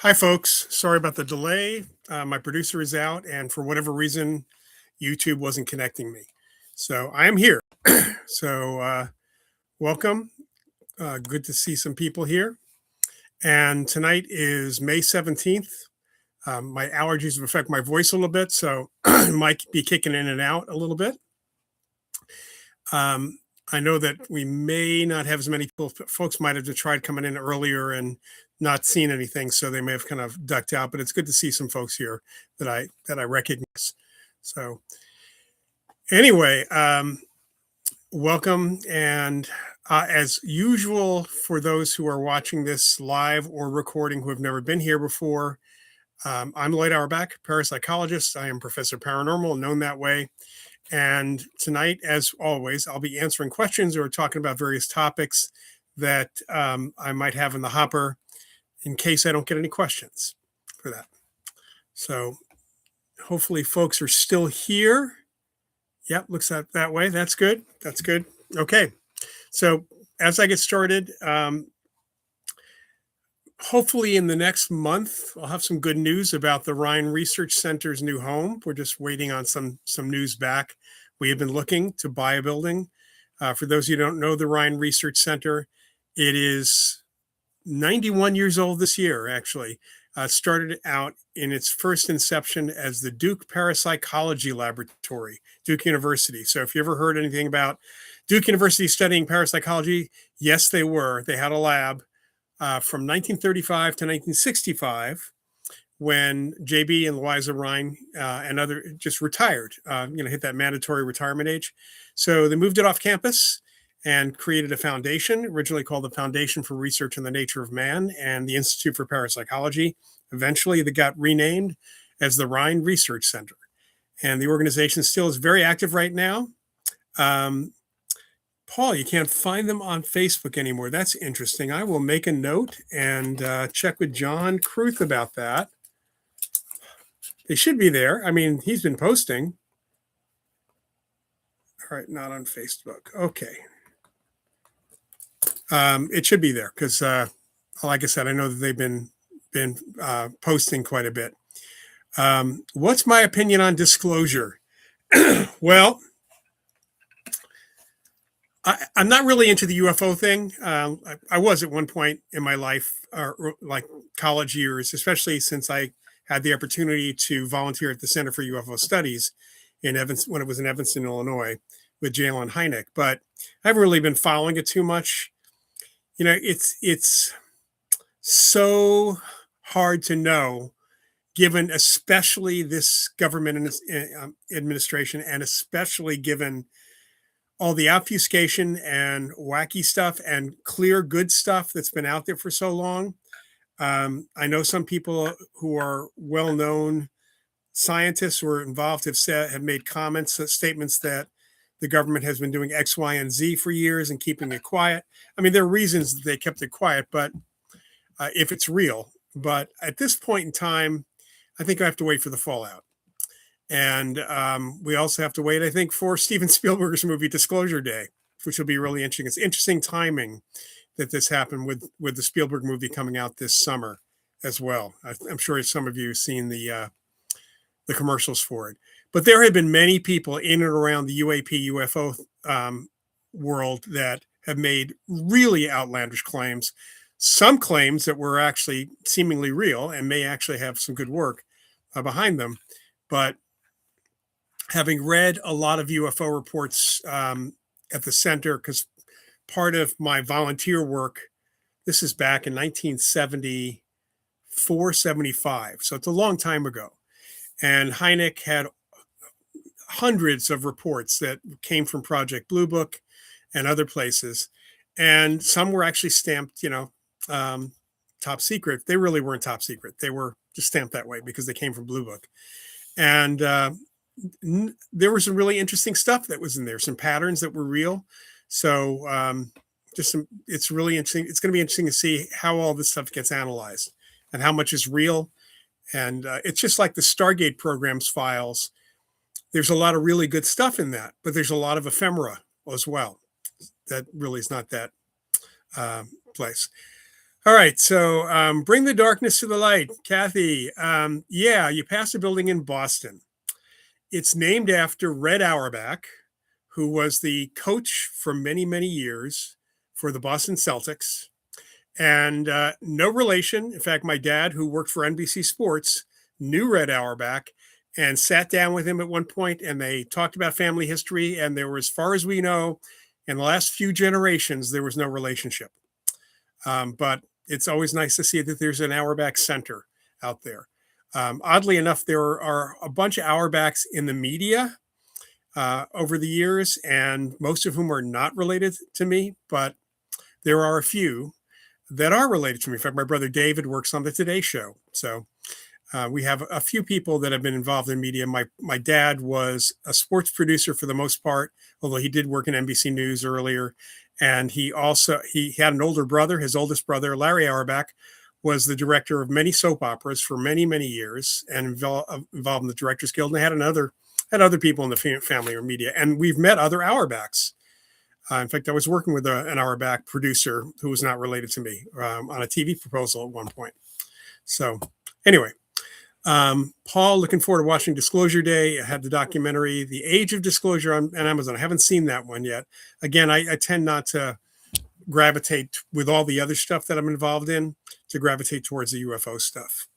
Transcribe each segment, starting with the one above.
Hi, folks. Sorry about the delay. My producer is out, and for whatever reason, YouTube wasn't connecting me. So I am here. So welcome. Good to see some people here. And tonight is May 17th. My allergies have affected my voice a little bit, so it might be kicking in and out a little bit. Um, I know that we may not have as many people. Folks might have tried coming in earlier and not seen anything, so they may have kind of ducked out. But it's good to see some folks here that I recognize. So anyway, welcome, and as usual, for those who are watching this live or recording who have never been here before, I'm Loyd Auerbach, parapsychologist. I am Professor Paranormal, known that way. And tonight, as always, I'll be answering questions or talking about various topics that I might have in the hopper in case I don't get any questions for that. So hopefully folks are still here. Yep, looks that way. That's good. That's good. Okay. So as I get started, hopefully in the next month, I'll have some good news about the Rhine Research Center's new home. We're just waiting on some news back. We have been looking to buy a building. For those of you who don't know the Rhine Research Center, it is 91 years old this year, actually. Started out in its first inception as the Duke Parapsychology Laboratory, Duke University. So if you ever heard anything about Duke University studying parapsychology, yes, they were. They had a lab from 1935 to 1965, when JB and Louisa Rhine and other just retired, hit that mandatory retirement age. So they moved it off campus and created a foundation, originally called the Foundation for Research on the Nature of Man and the Institute for Parapsychology. Eventually, they got renamed as the Rhine Research Center. And the organization still is very active right now. Paul, you can't find them on Facebook anymore. That's interesting. I will make a note and check with John Kruth about that. They should be there. I mean, he's been posting. All right, not on Facebook. Okay. It should be there because, like I said, I know that they've been posting quite a bit. What's my opinion on disclosure? Well, I'm not really into the UFO thing. I was at one point in my life, like college years, especially since I had the opportunity to volunteer at the Center for UFO Studies in Evanston, when it was in Evanston, Illinois, with Jalen Hynek. But I haven't really been following it too much. You know, it's so hard to know, given especially this government administration, and especially given all the obfuscation and wacky stuff and clear good stuff that's been out there for so long. I know some people who are well-known scientists who are involved have made statements that the government has been doing X, Y, and Z for years and keeping it quiet. I mean, there are reasons that they kept it quiet, but if it's real. But at this point in time, I think I have to wait for the fallout. And we also have to wait, I think, for Steven Spielberg's movie Disclosure Day, which will be really interesting. It's interesting timing that this happened with the Spielberg movie coming out this summer as well. I'm sure some of you have seen the commercials for it. But there have been many people in and around the UAP UFO world that have made really outlandish claims. Some claims that were actually seemingly real and may actually have some good work behind them. But having read a lot of UFO reports at the center, because part of my volunteer work, this is back in 1974, 75. So it's a long time ago. And Hynek had hundreds of reports that came from Project Blue Book and other places. And some were actually stamped, top secret. They really weren't top secret. They were just stamped that way because they came from Blue Book. And there was some really interesting stuff that was in there, some patterns that were real. So it's really interesting. It's going to be interesting to see how all this stuff gets analyzed and how much is real. And it's just like the Stargate program's files. There's a lot of really good stuff in that, but there's a lot of ephemera as well. That really is not that place. All right. So bring the darkness to the light. Kathy, yeah, you passed a building in Boston. It's named after Red Auerbach, who was the coach for many, many years for the Boston Celtics. And no relation. In fact, my dad, who worked for NBC Sports, knew Red Auerbach and sat down with him at one point, and they talked about family history. And there was, as far as we know, in the last few generations, there was no relationship. But it's always nice to see that there's an Auerbach Center out there. Oddly enough, there are a bunch of Auerbachs in the media over the years, and most of whom are not related to me, but there are a few that are related to me. In fact, my brother David works on the Today Show. So we have a few people that have been involved in media. My dad was a sports producer for the most part, although he did work in NBC News earlier. And he had an older brother. His oldest brother, Larry Auerbach, was the director of many soap operas for many, many years, and involved in the Directors Guild. And they had other people in the family or media. And we've met other Auerbachs. In fact, I was working with an Auerbach producer who was not related to me on a TV proposal at one point. So anyway, Paul, looking forward to watching Disclosure Day. I had the documentary, The Age of Disclosure on Amazon. I haven't seen that one yet. Again, I tend not to gravitate with all the other stuff that I'm involved in, to gravitate towards the UFO stuff.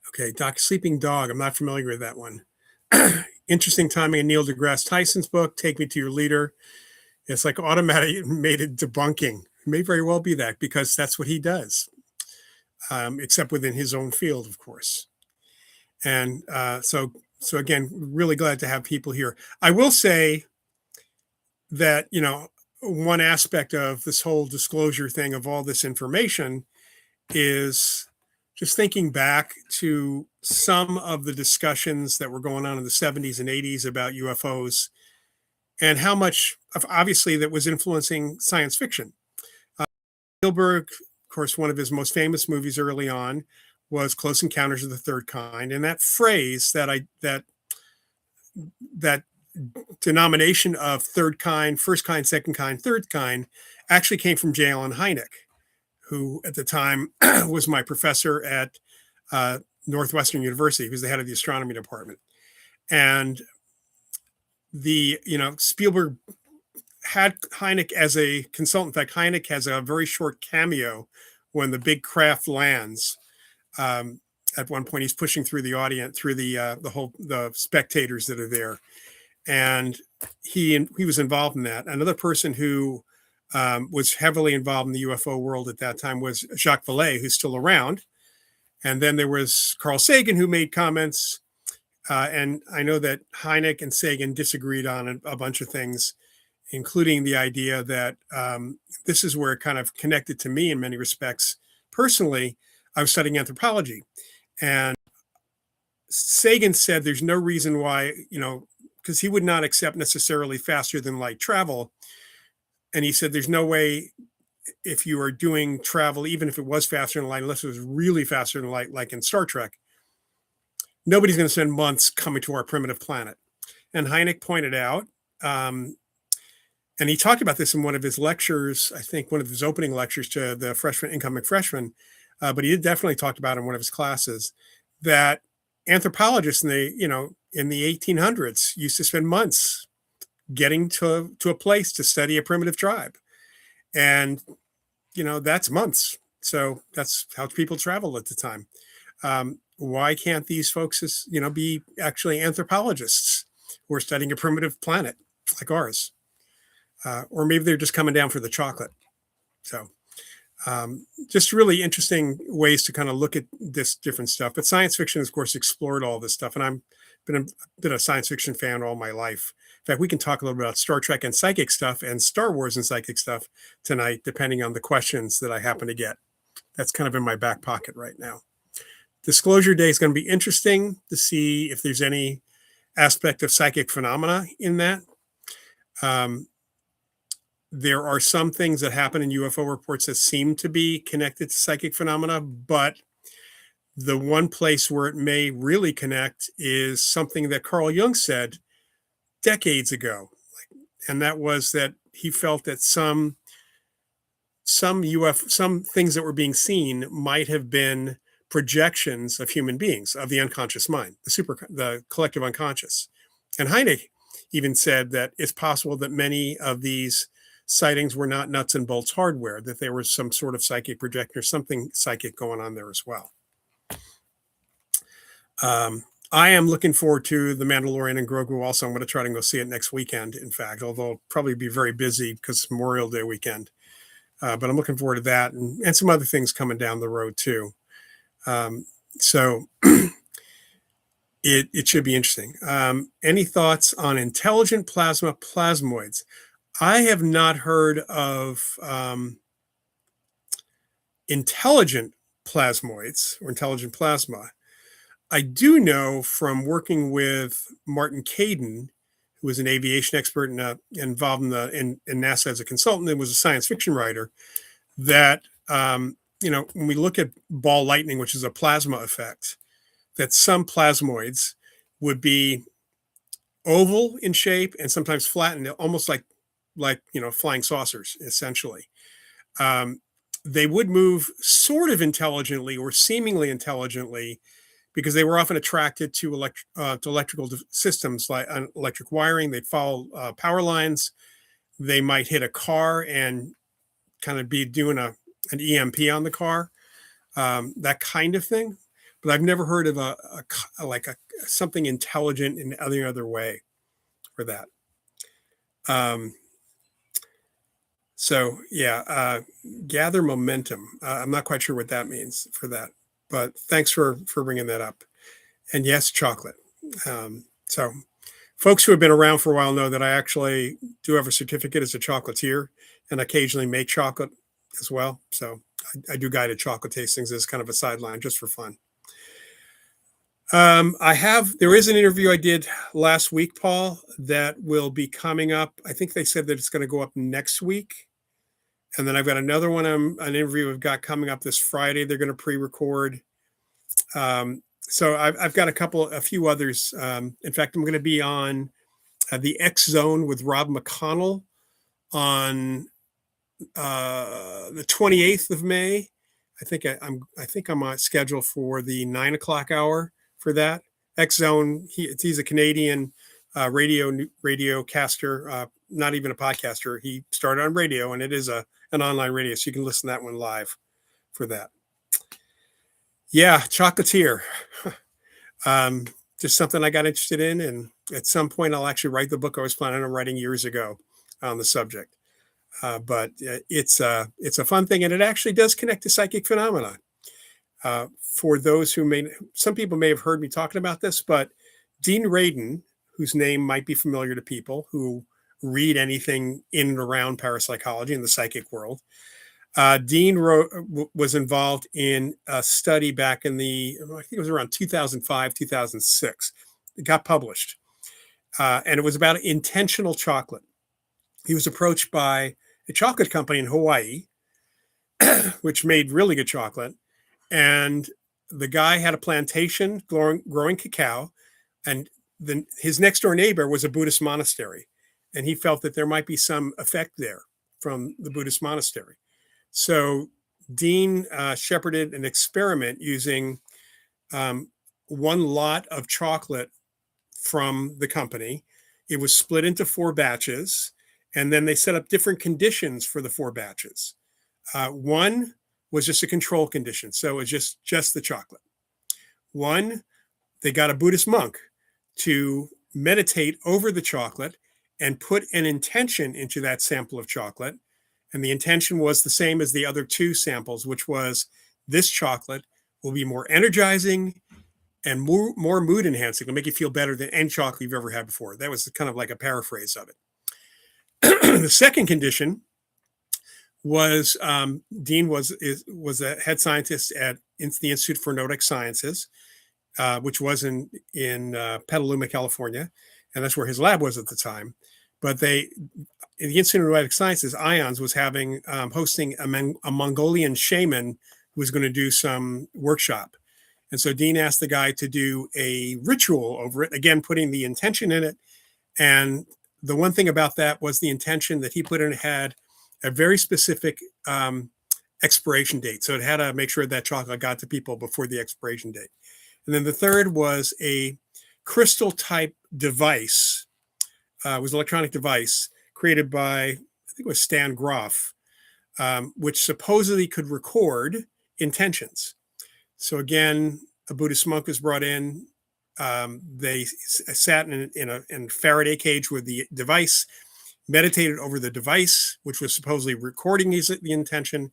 Okay, Sleeping Dog. I'm not familiar with that one. Interesting timing in Neil deGrasse Tyson's book, Take Me to Your Leader. It's like automated debunking. It may very well be that, because that's what he does, except within his own field, of course. And so again, really glad to have people here. I will say that, one aspect of this whole disclosure thing of all this information is just thinking back to some of the discussions that were going on in the 70s and 80s about UFOs, and how much obviously that was influencing science fiction. Spielberg, of course, one of his most famous movies early on was Close Encounters of the Third Kind, and that phrase, that denomination of third kind, first kind, second kind, third kind, actually came from J. Allen Hynek, who at the time was my professor at Northwestern University. He was the head of the astronomy department. And Spielberg had Hynek as a consultant. In fact, Hynek has a very short cameo when the big craft lands. At one point, he's pushing through the audience, through the spectators that are there, and he was involved in that. Another person who was heavily involved in the UFO world at that time was Jacques Vallée, who's still around. And then there was Carl Sagan, who made comments. And I know that Hynek and Sagan disagreed on a bunch of things, including the idea that this is where it kind of connected to me in many respects. Personally, I was studying anthropology, and Sagan said there's no reason why, because he would not accept necessarily faster than light travel. And he said there's no way, if you are doing travel, even if it was faster than light, unless it was really faster than light, like in Star Trek, nobody's going to spend months coming to our primitive planet. And Hynek pointed out, and he talked about this in one of his lectures, I think one of his opening lectures to the incoming freshmen, but he definitely talked about it in one of his classes, that anthropologists in the 1800s used to spend months getting to a place to study a primitive tribe. And, that's months. So that's how people traveled at the time. Why can't these folks, be actually anthropologists who are studying a primitive planet like ours? Or maybe they're just coming down for the chocolate. So just really interesting ways to kind of look at this different stuff. But science fiction, of course, explored all this stuff. And I've been a science fiction fan all my life. In fact, we can talk a little bit about Star Trek and psychic stuff and Star Wars and psychic stuff tonight, depending on the questions that I happen to get. That's kind of in my back pocket right now. Disclosure Day is going to be interesting to see if there's any aspect of psychic phenomena in that. There are some things that happen in UFO reports that seem to be connected to psychic phenomena, but the one place where it may really connect is something that Carl Jung said decades ago. And that was that he felt that some some things that were being seen might have been projections of human beings, of the unconscious mind, the collective unconscious. And Hynek even said that it's possible that many of these sightings were not nuts and bolts hardware, that there was some sort of psychic projector, something psychic going on there as well. I am looking forward to The Mandalorian and Grogu also. I'm going to try to go see it next weekend, in fact, although I'll probably be very busy because it's Memorial Day weekend. But I'm looking forward to that and some other things coming down the road too. So it should be interesting. Any thoughts on intelligent plasmoids? I have not heard of intelligent plasmoids or intelligent plasma. I do know from working with Martin Caden, who was an aviation expert and involved in NASA as a consultant and was a science fiction writer, that when we look at ball lightning, which is a plasma effect, that some plasmoids would be oval in shape and sometimes flattened, almost like flying saucers, essentially. They would move sort of intelligently or seemingly intelligently because they were often attracted to electrical systems like electric wiring. They'd follow power lines. They might hit a car and kind of be doing an EMP on the car, that kind of thing. But I've never heard of something intelligent in any other way for that. Gather momentum. I'm not quite sure what that means for that, but thanks for bringing that up. And yes, chocolate. So folks who have been around for a while know that I actually do have a certificate as a chocolatier and occasionally make chocolate as well. So I do guided chocolate tastings as kind of a sideline just for fun. There is an interview I did last week, Paul, that will be coming up. I think they said that it's going to go up next week. And then I've got another one, an interview I've got coming up this Friday. They're going to pre-record. So I've got a few others. In fact, I'm going to be on the X Zone with Rob McConnell on the 28th of May. I think I'm on schedule for the 9:00 hour for that. X Zone. He's a Canadian radio caster, not even a podcaster. He started on radio, and it is an online radio, so you can listen to that one live for that. Yeah, chocolatier. Just something I got interested in, and at some point I'll actually write the book I was planning on writing years ago on the subject. But it's a fun thing, and it actually does connect to psychic phenomena. For those some people may have heard me talking about this, but Dean Radin, whose name might be familiar to people who read anything in and around parapsychology in the psychic world. Dean was involved in a study back in I think it was around 2005, 2006. It got published. And it was about intentional chocolate. He was approached by a chocolate company in Hawaii, which made really good chocolate. And the guy had a plantation growing cacao. And his next door neighbor was a Buddhist monastery. And he felt that there might be some effect there from the Buddhist monastery. So Dean shepherded an experiment using one lot of chocolate from the company. It was split into 4 batches, and then they set up different conditions for the 4 batches. One was just a control condition, so it was just the chocolate. One, they got a Buddhist monk to meditate over the chocolate and put an intention into that sample of chocolate. And the intention was the same as the other 2 samples, which was this chocolate will be more energizing and more mood enhancing. It'll make you feel better than any chocolate you've ever had before. That was kind of like a paraphrase of it. The second condition was Dean was a head scientist at the Institute for Noetic Sciences, which was in Petaluma, California. And that's where his lab was at the time. But in the Institute of Noetic Sciences, IONS was hosting a Mongolian shaman who was going to do some workshop. And so Dean asked the guy to do a ritual over it, again, putting the intention in it. And the one thing about that was the intention that he put in had a very specific expiration date. So it had to make sure that chocolate got to people before the expiration date. And then the third was a crystal type device. It was an electronic device created by, I think it was Stan Groff, which supposedly could record intentions. So again, a Buddhist monk was brought in. They sat in a Faraday cage with the device, meditated over the device, which was supposedly recording the intention.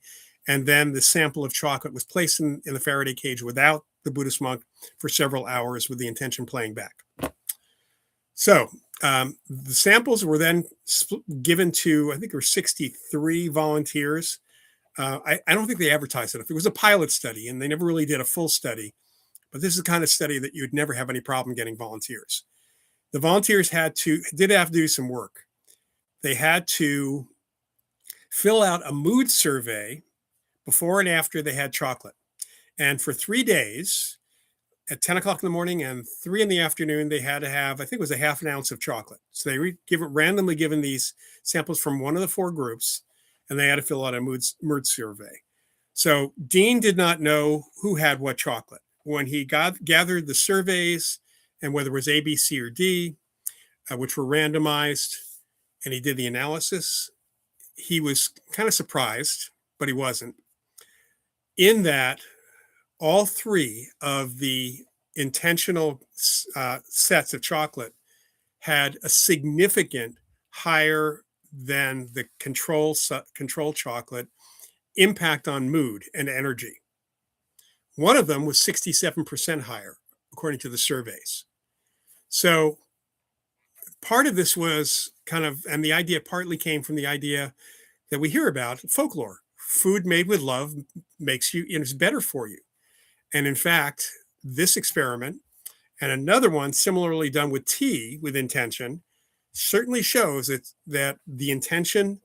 And then the sample of chocolate was placed in the Faraday cage without the Buddhist monk for several hours with the intention playing back. So the samples were then given to, I think there were 63 volunteers. I don't think they advertised it. It was a pilot study, and they never really did a full study. But this is the kind of study that you'd never have any problem getting volunteers. The volunteers did have to do some work. They had to fill out a mood survey before and after they had chocolate. And for 3 days, at 10 o'clock in the morning and 3 in the afternoon, they had to have, I think it was a half an ounce of chocolate. So they randomly given these samples from one of the 4 groups, and they had to fill out a mood survey. So Dean did not know who had what chocolate. When he gathered the surveys and whether it was A, B, C, or D, which were randomized, and he did the analysis, he was kind of surprised, but he wasn't, in that all 3 of the intentional sets of chocolate had a significant higher than the control chocolate impact on mood and energy. One of them was 67% higher, according to the surveys. So part of this was and the idea partly came from the idea that we hear about folklore. Food made with love makes you, it's better for you. And in fact, this experiment and another one similarly done with tea with intention certainly shows that the intention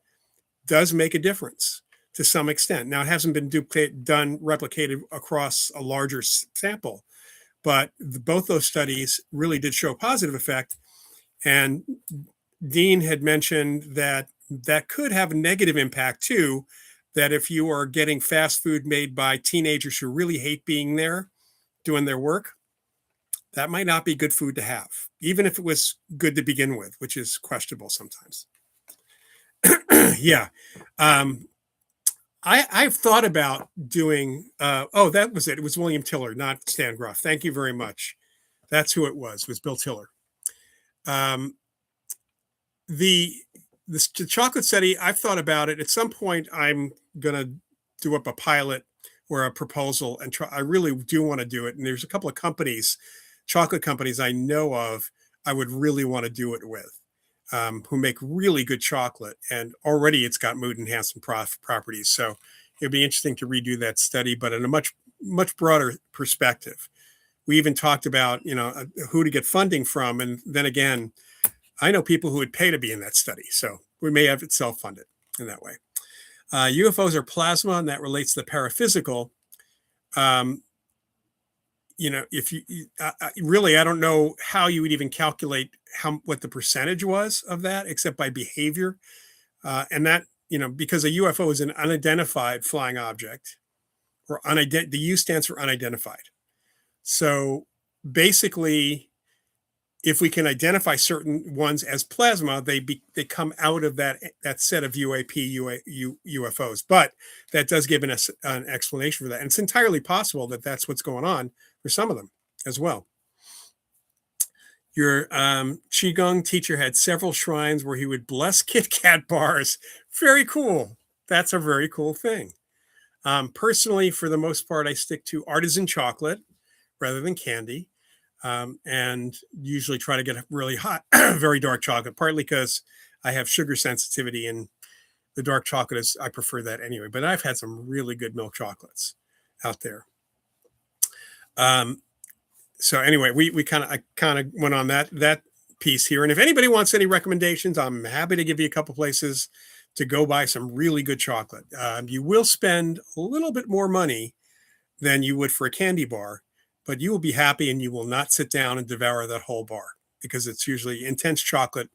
does make a difference to some extent. Now, it hasn't been replicated across a larger sample, but both those studies really did show a positive effect. And Dean had mentioned that could have a negative impact too, that if you are getting fast food made by teenagers who really hate being there, doing their work, that might not be good food to have, even if it was good to begin with, which is questionable sometimes. Yeah. I've thought about doing, that was it. It was William Tiller, not Stan Groff. Thank you very much. That's who it was Bill Tiller. The chocolate study, I've thought about it. At some point, I'm going to do up a pilot or a proposal and try. I really do want to do it. And there's a couple of chocolate companies I know of, I would really want to do it with, who make really good chocolate. And already it's got mood enhancing properties. So it'd be interesting to redo that study, but in a much, much broader perspective. We even talked about, who to get funding from. And then again, I know people who would pay to be in that study. So we may have it self-funded in that way. UFOs are plasma, and that relates to the paraphysical. If you really, I don't know how you would even calculate what the percentage was of that, except by behavior. And that, because a UFO is an unidentified flying object, or the U stands for unidentified. So basically, if we can identify certain ones as plasma, they come out of that set of UFOs. But that does give us an explanation for that. And it's entirely possible that that's what's going on for some of them as well. Your Qigong teacher had several shrines where he would bless Kit Kat bars. Very cool. That's a very cool thing. Personally, for the most part, I stick to artisan chocolate rather than candy. And usually try to get really hot, very dark chocolate, partly because I have sugar sensitivity, and the dark chocolate I prefer that anyway, but I've had some really good milk chocolates out there. So anyway, I kind of went on that piece here. And if anybody wants any recommendations, I'm happy to give you a couple places to go buy some really good chocolate. You will spend a little bit more money than you would for a candy bar, but you will be happy and you will not sit down and devour that whole bar, because it's usually intense chocolate.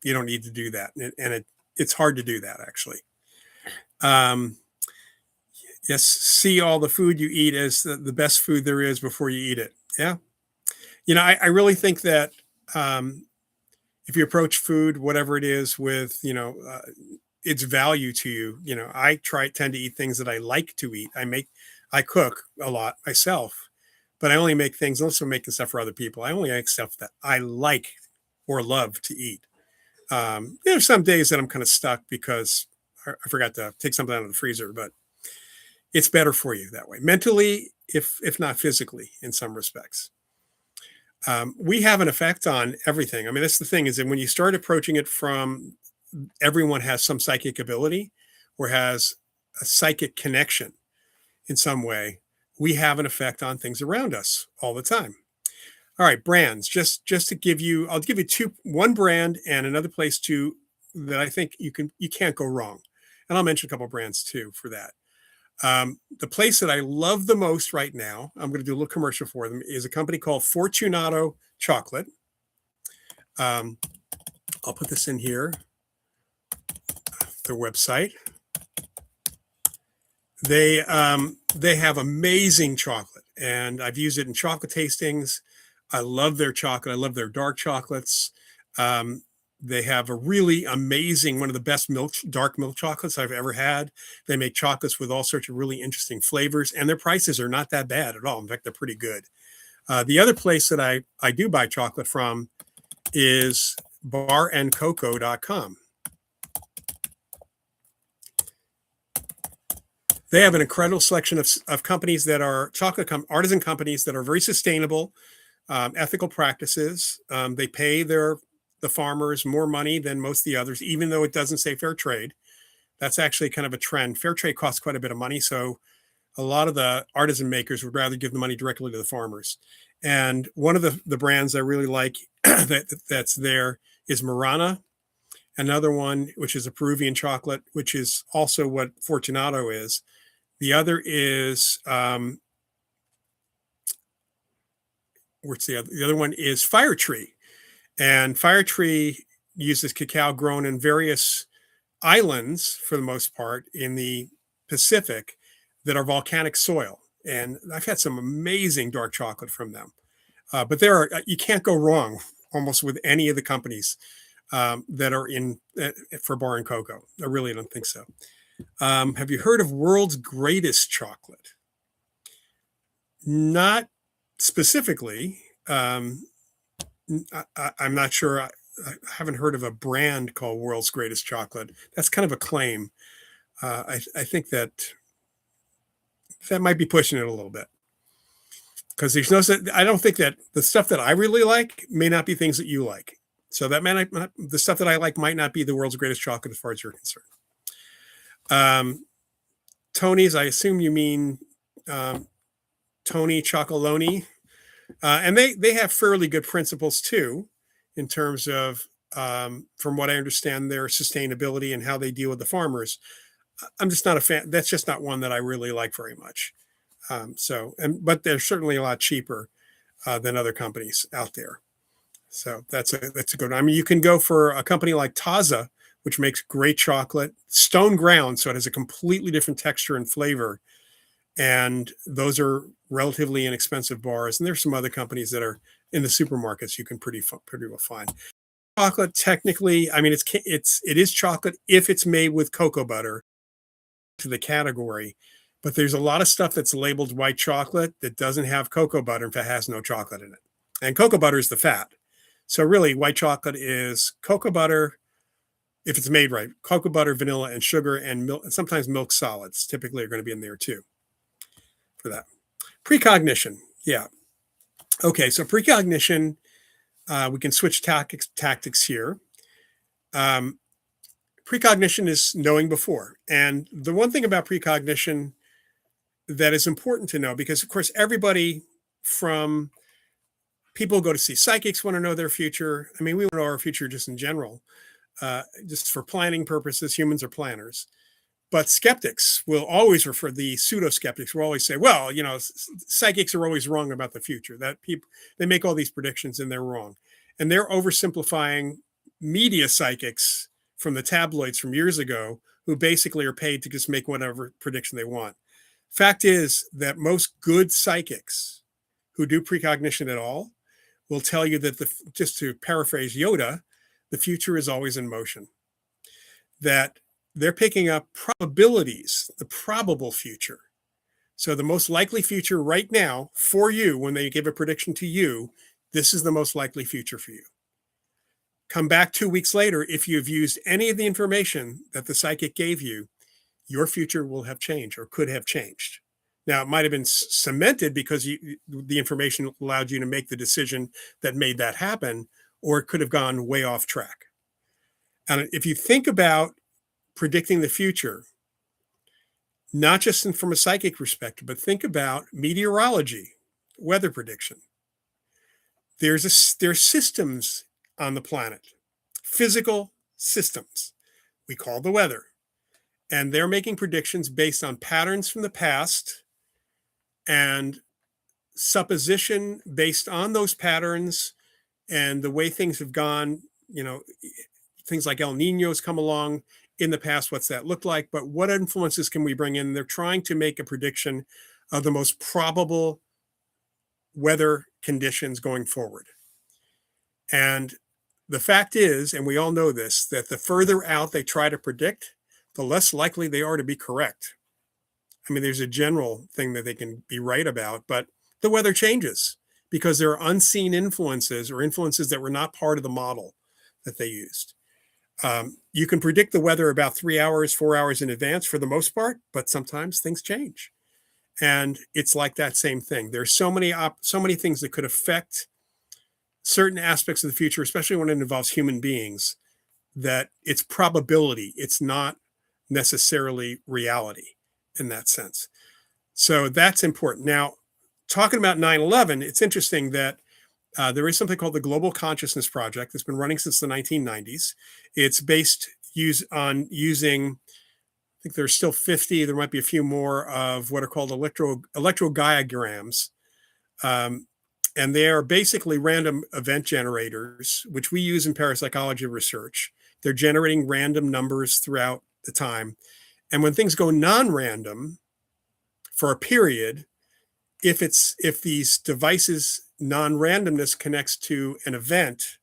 You don't need to do that. And it's hard to do that, actually. Um, yes, see all the food you eat as the best food there is before you eat it. Yeah. I really think that um, if you approach food, whatever it is, with its value to you, I tend to eat things that I like to eat. I cook a lot myself, but I only make things. Also making stuff for other people. I only make stuff that I like or love to eat. There's some days that I'm kind of stuck because I forgot to take something out of the freezer, but it's better for you that way, mentally, if not physically, in some respects. We have an effect on everything. I mean, that's the thing, is that when you start approaching it from everyone has some psychic ability or has a psychic connection in some way, we have an effect on things around us all the time. All right, brands. Just to give you, I'll give you one brand and another place to that I think you can't go wrong. And I'll mention a couple of brands too for that. The place that I love the most right now, I'm going to do a little commercial for them, is a company called Fortunato Chocolate. Um, I'll put this in here, their website. They have amazing chocolate, and I've used it in chocolate tastings. I love their chocolate. I love their dark chocolates. Um, they have a really amazing, one of the best dark milk chocolates I've ever had. They make chocolates with all sorts of really interesting flavors, and their prices are not that bad at all. In fact, they're pretty good. The other place that I do buy chocolate from is barandcocoa.com. They have an incredible selection of companies that are artisan companies that are very sustainable, ethical practices. They pay the farmers more money than most of the others, even though it doesn't say fair trade. That's actually kind of a trend. Fair trade costs quite a bit of money, so a lot of the artisan makers would rather give the money directly to the farmers. And one of the brands I really like that's there is Marana. Another one, which is a Peruvian chocolate, which is also what Fortunato is. The other is what's the other? The other one is Fire Tree, and Fire Tree uses cacao grown in various islands for the most part in the Pacific that are volcanic soil. And I've had some amazing dark chocolate from them. But you can't go wrong almost with any of the companies that are in for bar and cocoa. I really don't think so. Have you heard of World's Greatest Chocolate? Not specifically. I'm not sure. I haven't heard of a brand called World's Greatest Chocolate. That's kind of a claim. I think that might be pushing it a little bit, because I don't think that the stuff that I really like may not be things that you like. So that the stuff that I like might not be the world's greatest chocolate as far as you're concerned. Tony's, I assume you mean Tony Chocoloni. And they have fairly good principles too, in terms of, from what I understand, their sustainability and how they deal with the farmers. I'm just not a fan. That's just not one that I really like very much. But they're certainly a lot cheaper than other companies out there. So that's a good one. I mean, you can go for a company like Taza, which makes great chocolate, stone ground, so it has a completely different texture and flavor. And those are relatively inexpensive bars. And there's some other companies that are in the supermarkets you can pretty well find. Chocolate, technically, I mean, it is chocolate if it's made with cocoa butter to the category. But there's a lot of stuff that's labeled white chocolate that doesn't have cocoa butter, in fact, has no chocolate in it. And cocoa butter is the fat. So really, white chocolate is cocoa butter, if it's made right, cocoa butter, vanilla, and sugar, and milk, and sometimes milk solids typically are going to be in there too for that. Precognition. Yeah. Okay, so precognition, we can switch tactics here. Precognition is knowing before. And the one thing about precognition that is important to know, because of course everybody, from people go to see psychics, want to know their future. I mean, we want to know our future just in general, just for planning purposes. Humans are planners. But skeptics will always refer, the pseudo skeptics will always say, well, psychics are always wrong about the future. That they make all these predictions and they're wrong. And they're oversimplifying media psychics from the tabloids from years ago, who basically are paid to just make whatever prediction they want. Fact is that most good psychics who do precognition at all will tell you that, just to paraphrase Yoda, the future is always in motion. That they're picking up probabilities, the probable future. So the most likely future right now for you, when they give a prediction to you, this is the most likely future for you. Come back 2 weeks later, if you've used any of the information that the psychic gave you, your future will have changed or could have changed. Now, it might have been cemented because the information allowed you to make the decision that made that happen, or it could have gone way off track. And if you think about predicting the future, not just from a psychic perspective, but think about meteorology, weather prediction. There's systems on the planet, physical systems we call the weather. And they're making predictions based on patterns from the past and supposition based on those patterns and the way things have gone. Things like El Niños come along in the past. What's that look like? But what influences can we bring in? They're trying to make a prediction of the most probable weather conditions going forward. And the fact is, and we all know this, that the further out they try to predict, the less likely they are to be correct. I mean, there's a general thing that they can be right about, but the weather changes because there are unseen influences or influences that were not part of the model that they used. You can predict the weather about 3 hours, 4 hours in advance for the most part, but sometimes things change. And it's like that same thing. There's so many things that could affect certain aspects of the future, especially when it involves human beings, that it's probability. It's not necessarily reality in that sense. So that's important. Now, talking about 9/11, it's interesting that there is something called the Global Consciousness Project that's been running since the 1990s. It's based on using, I think there's still 50, there might be a few more, of what are called electrodiagrams. And they are basically random event generators, which we use in parapsychology research. They're generating random numbers throughout the time. And when things go non-random for a period, if these devices non-randomness connects to an event,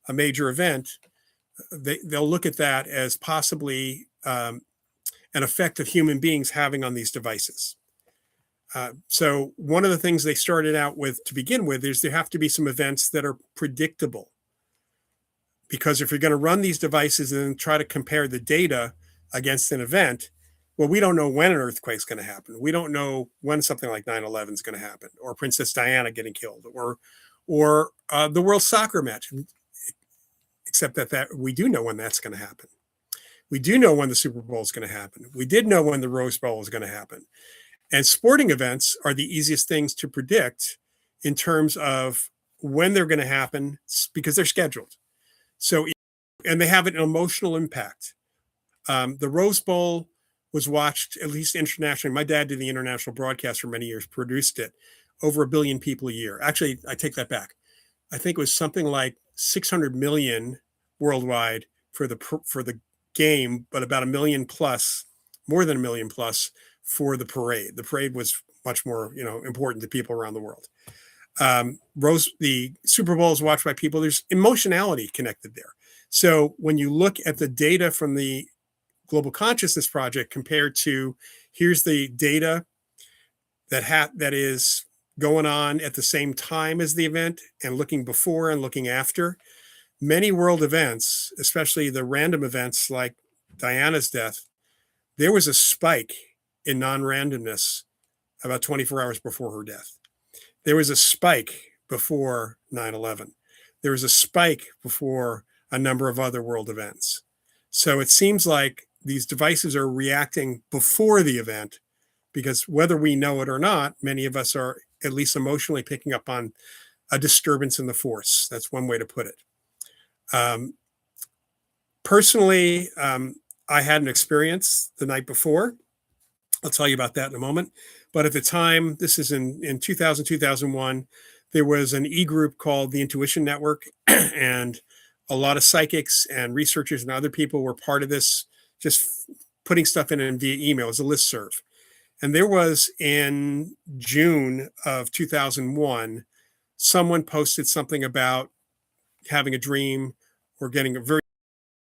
a major event, they'll look at that as possibly an effect of human beings having on these devices. So one of the things they started out with to begin with is there have to be some events that are predictable. Because if you're going to run these devices and try to compare the data against an event, well, we don't know when an earthquake's going to happen. We don't know when something like 9/11 is going to happen, or Princess Diana getting killed, or the World Soccer match. Except that we do know when that's going to happen. We do know when the Super Bowl is going to happen. We did know when the Rose Bowl is going to happen. And sporting events are the easiest things to predict in terms of when they're going to happen because they're scheduled. So, and they have an emotional impact. The Rose Bowl was watched, at least internationally. My dad did the international broadcast for many years, produced it, over 1 billion people a year. Actually, I take that back. I think it was something like 600 million worldwide for the game, but about 1 million plus, more than 1 million plus for the parade. The parade was much more, important to people around the world. The Super Bowl is watched by people. There's emotionality connected there. So when you look at the data from the Global Consciousness Project compared to here's the data that is going on at the same time as the event and looking before and looking after, many world events, especially the random events like Diana's death, there was a spike in non-randomness about 24 hours before her death. There was a spike before 9/11. There was a spike before a number of other world events. So it seems like these devices are reacting before the event because whether we know it or not, many of us are at least emotionally picking up on a disturbance in the force. That's one way to put it. Personally, I had an experience the night before. I'll tell you about that in a moment. But at the time, this is in 2000, 2001, there was an e-group called the Intuition Network, and a lot of psychics and researchers and other people were part of this, just putting stuff in via email as a listserv. And there was in June of 2001, someone posted something about having a dream or getting a very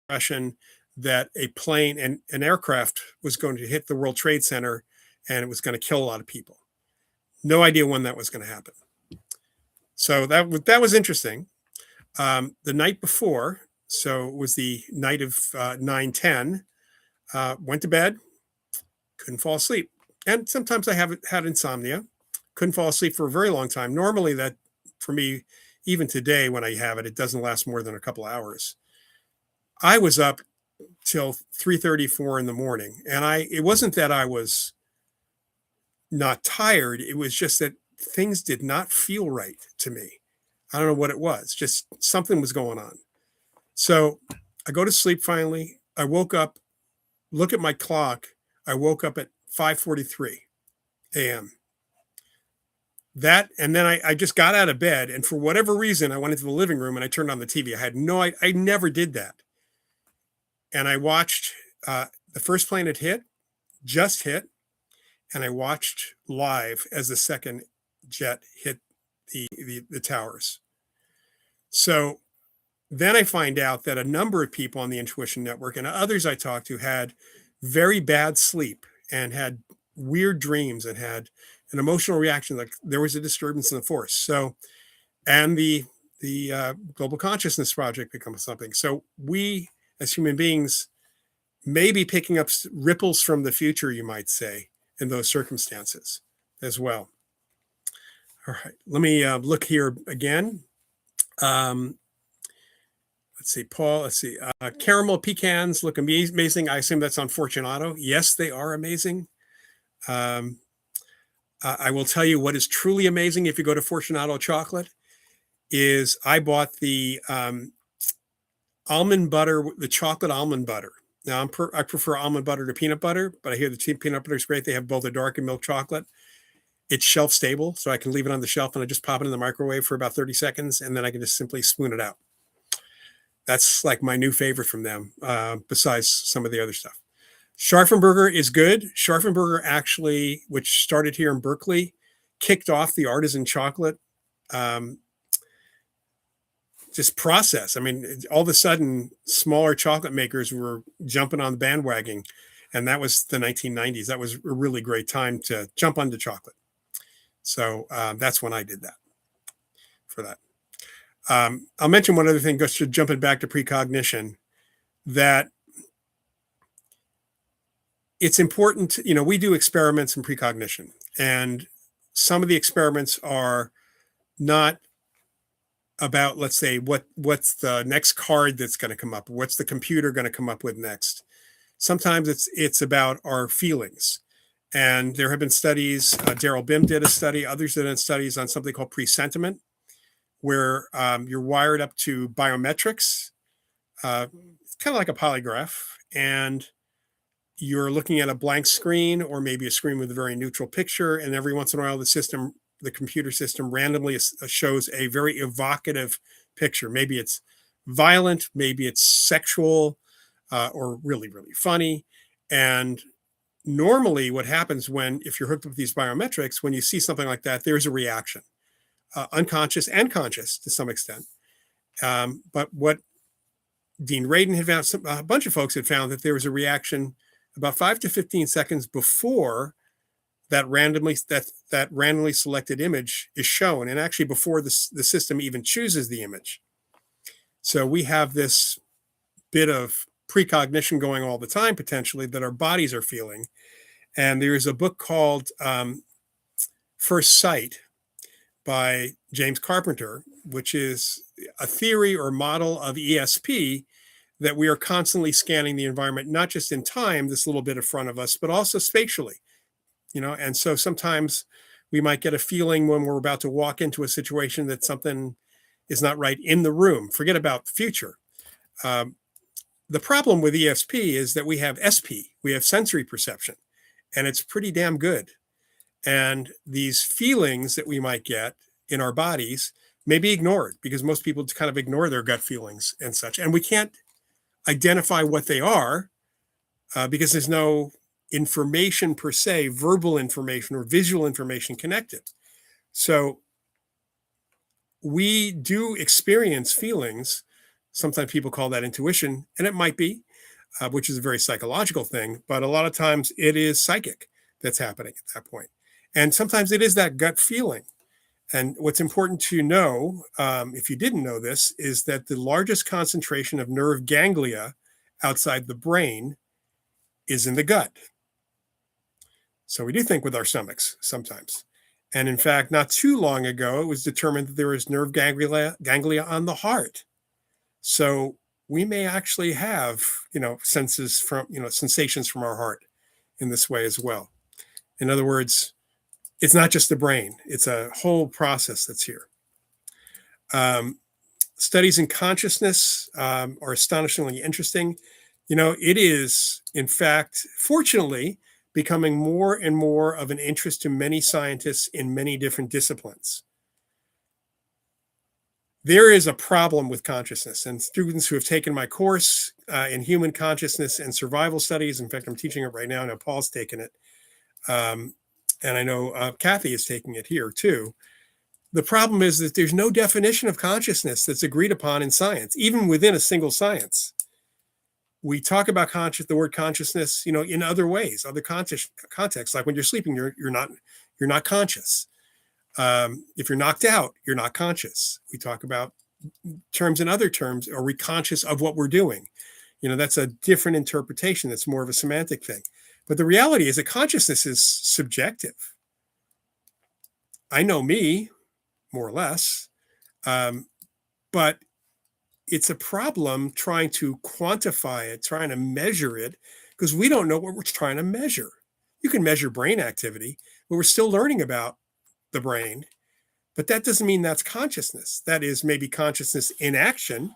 impression that a plane and an aircraft was going to hit the World Trade Center and it was going to kill a lot of people. No idea when that was going to happen. So that was interesting. The night before, so it was the night of 9/10, went to bed, couldn't fall asleep. And sometimes I have had insomnia, couldn't fall asleep for a very long time. Normally that, for me, even today when I have it, it doesn't last more than a couple of hours. I was up till 3:34 in the morning. And it wasn't that I was not tired. It was just that things did not feel right to me. I don't know what it was. Just something was going on. So I go to sleep finally. I woke up, look at my clock. I woke up at 5:43 a.m. And then I just got out of bed. And for whatever reason, I went into the living room and I turned on the TV. I never did that. And I watched the first plane had just hit. And I watched live as the second jet hit the towers. So then I find out that a number of people on the Intuition Network and others I talked to had very bad sleep and had weird dreams and had an emotional reaction, like there was a disturbance in the force. So, and the Global Consciousness Project becomes something. So we, as human beings, may be picking up ripples from the future, you might say, in those circumstances as well. All right, let me look here again. Let's see, Paul, caramel pecans look amazing. I assume that's on Fortunato. Yes, they are amazing. I will tell you what is truly amazing if you go to Fortunato Chocolate is I bought the almond butter, the chocolate almond butter. Now I prefer almond butter to peanut butter, but I hear the peanut butter is great. They have both a dark and milk chocolate. It's shelf stable, so I can leave it on the shelf and I just pop it in the microwave for about 30 seconds, and then I can just simply spoon it out. That's like my new favorite from them, besides some of the other stuff. Scharfenberger is good. Scharfenberger actually, which started here in Berkeley, kicked off the artisan chocolate just process. I mean, all of a sudden, smaller chocolate makers were jumping on the bandwagon, and that was the 1990s. That was a really great time to jump onto chocolate. So that's when I did that. For that, I'll mention one other thing. Just jumping back to precognition, that it's important. We do experiments in precognition, and some of the experiments are not about, let's say, what's the next card that's going to come up, what's the computer going to come up with next. Sometimes it's about our feelings. And there have been studies, Daryl Bim did a study, others did studies on something called presentiment, where you're wired up to biometrics, it's kind of like a polygraph, and you're looking at a blank screen or maybe a screen with a very neutral picture, and every once in a while the computer system randomly shows a very evocative picture. Maybe it's violent, maybe it's sexual, or really, really funny. And normally what happens if you're hooked up with these biometrics, when you see something like that, there's a reaction, unconscious and conscious to some extent. But what Dean Radin had found, a bunch of folks had found that there was a reaction about 5 to 15 seconds before that randomly selected image is shown, and actually before the system even chooses the image. So we have this bit of precognition going all the time, potentially, that our bodies are feeling. And there's a book called First Sight by James Carpenter, which is a theory or model of ESP, that we are constantly scanning the environment, not just in time, this little bit in front of us, but also spatially. And so sometimes we might get a feeling when we're about to walk into a situation that something is not right in the room. Forget about the future. The problem with ESP is that we have SP, we have sensory perception, and it's pretty damn good. And these feelings that we might get in our bodies may be ignored, because most people kind of ignore their gut feelings and such. And we can't identify what they are because there's no information per se, verbal information or visual information connected. So we do experience feelings. Sometimes people call that intuition, and it might be, which is a very psychological thing, but a lot of times it is psychic that's happening at that point. And sometimes it is that gut feeling. And what's important to know, if you didn't know this, is that the largest concentration of nerve ganglia outside the brain is in the gut. So we do think with our stomachs sometimes. And in fact, not too long ago, it was determined that there is nerve ganglia on the heart. So we may actually have, senses from, sensations from our heart in this way as well. In other words, it's not just the brain, it's a whole process that's here. Studies in consciousness are astonishingly interesting. It is, in fact, fortunately, becoming more and more of an interest to many scientists in many different disciplines. There is a problem with consciousness, and students who have taken my course in human consciousness and survival studies, in fact, I'm teaching it right now. I know Paul's taken it. And I know Kathy is taking it here too. The problem is that there's no definition of consciousness that's agreed upon in science, even within a single science. We talk about the word consciousness, in other ways, other contexts, like when you're sleeping, you're not conscious. If you're knocked out, you're not conscious. We talk about terms in other terms. Are we conscious of what we're doing? That's a different interpretation. That's more of a semantic thing. But the reality is that consciousness is subjective. I know me, more or less, but it's a problem trying to quantify it, trying to measure it, because we don't know what we're trying to measure. You can measure brain activity, but we're still learning about the brain. But that doesn't mean that's consciousness. That is maybe consciousness in action.